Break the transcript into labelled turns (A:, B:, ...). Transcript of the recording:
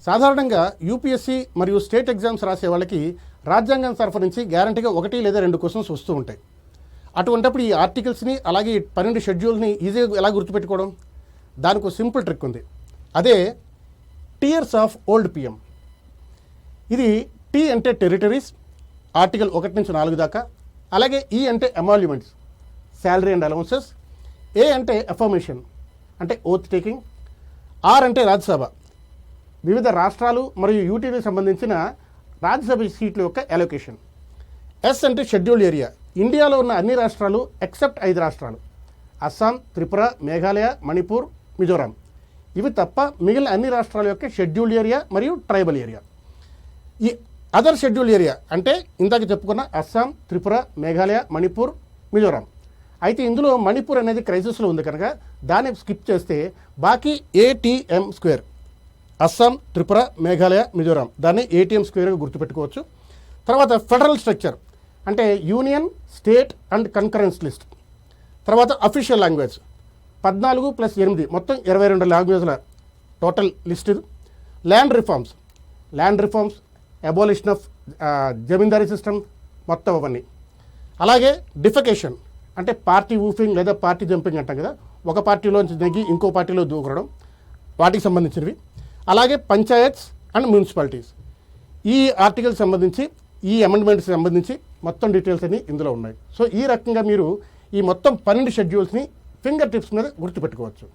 A: సాధారణంగా యూపీఎస్సీ మరియు state exams రాసే వాళ్ళకి రాజ్యాంగం తరఫు నుంచి గ్యారంటీగా 1 లేదా 2 క్వశ్చన్స్ వస్తూ ఉంటాయి. అటువంటప్పుడు ఈ ఆర్టికల్స్ని అలాగే 12 షెడ్యూల్ని ఈజీగా ఎలా గుర్తుపెట్టుకోవడం? దానికి ఒక సింపుల్ ట్రిక్ ఉంది. అదే టియర్స్ ఆఫ్ ఓల్డ్ పిఎం. ఇది టీ అంటే టెరిటరీస్, ఆర్టికల్ 1 నుంచి 4 దాకా. అలాగే ఈ అంటే ఎమాల్యుమెంట్స్, శాలరీ అండ్ అలవెన్సెస్. ఏ అంటే అఫర్మేషన్ అంటే ఓత్ టేకింగ్. ఆర్ అంటే రాజ్యసభ, వివిధ రాష్ట్రాలు మరియు యూటీకి సంబంధించిన రాజ్యసభ సీట్ల యొక్క అలొకేషన్. ఎస్ అంటే షెడ్యూల్డ్ ఏరియా, ఇండియాలో ఉన్న అన్ని రాష్ట్రాలు ఎక్సెప్ట్ 5 రాష్ట్రాలు, అస్సాం, త్రిపుర, మేఘాలయ, మణిపూర్, మిజోరాం. ఇవి తప్ప మిగిలిన అన్ని రాష్ట్రాల యొక్క షెడ్యూల్డ్ ఏరియా మరియు ట్రైబల్ ఏరియా. ఈ అదర్ షెడ్యూల్డ్ ఏరియా అంటే ఇందాక చెప్పుకున్న అస్సాం, త్రిపుర, మేఘాలయ, మణిపూర్, మిజోరాం. అయితే ఇందులో మణిపూర్ అనేది క్రైసిస్లో ఉంది కనుక దాన్ని స్కిప్ చేస్తే బాకీ ఏటీఎం స్క్వేర్, అస్సాం, త్రిపుర, మేఘాలయ, మిజోరాం, దాన్ని ఏటీఎం స్క్వేర్గా గుర్తుపెట్టుకోవచ్చు. తర్వాత ఫెడరల్ స్ట్రక్చర్ అంటే union, state and concurrence list. తర్వాత అఫీషియల్ లాంగ్వేజ్ 14 + 8 మొత్తం 22 లాంగ్వేజ్ల టోటల్ లిస్ట్ ఇది. Land reforms, abolition of zamindari system మొత్తం అవన్నీ. అలాగే డిఫెకేషన్ అంటే పార్టీ ఊఫింగ్ లేదా పార్టీ జంపింగ్ అంటాం కదా, ఒక పార్టీలోంచి నెగ్గి ఇంకో పార్టీలో దూకడం, వాటికి సంబంధించినవి. అలాగే పంచాయత్స్ అండ్ మున్సిపాలిటీస్. ఈ ఆర్టికల్ సంబంధించి ఈ అమెండ్మెంట్స్కి సంబంధించి మొత్తం డీటెయిల్స్ అన్నీ ఇందులో ఉన్నాయి. సో ఈ రకంగా మీరు ఈ మొత్తం 12 షెడ్యూల్స్ని ఫింగర్ టిప్స్ మీద గుర్తుపెట్టుకోవచ్చు.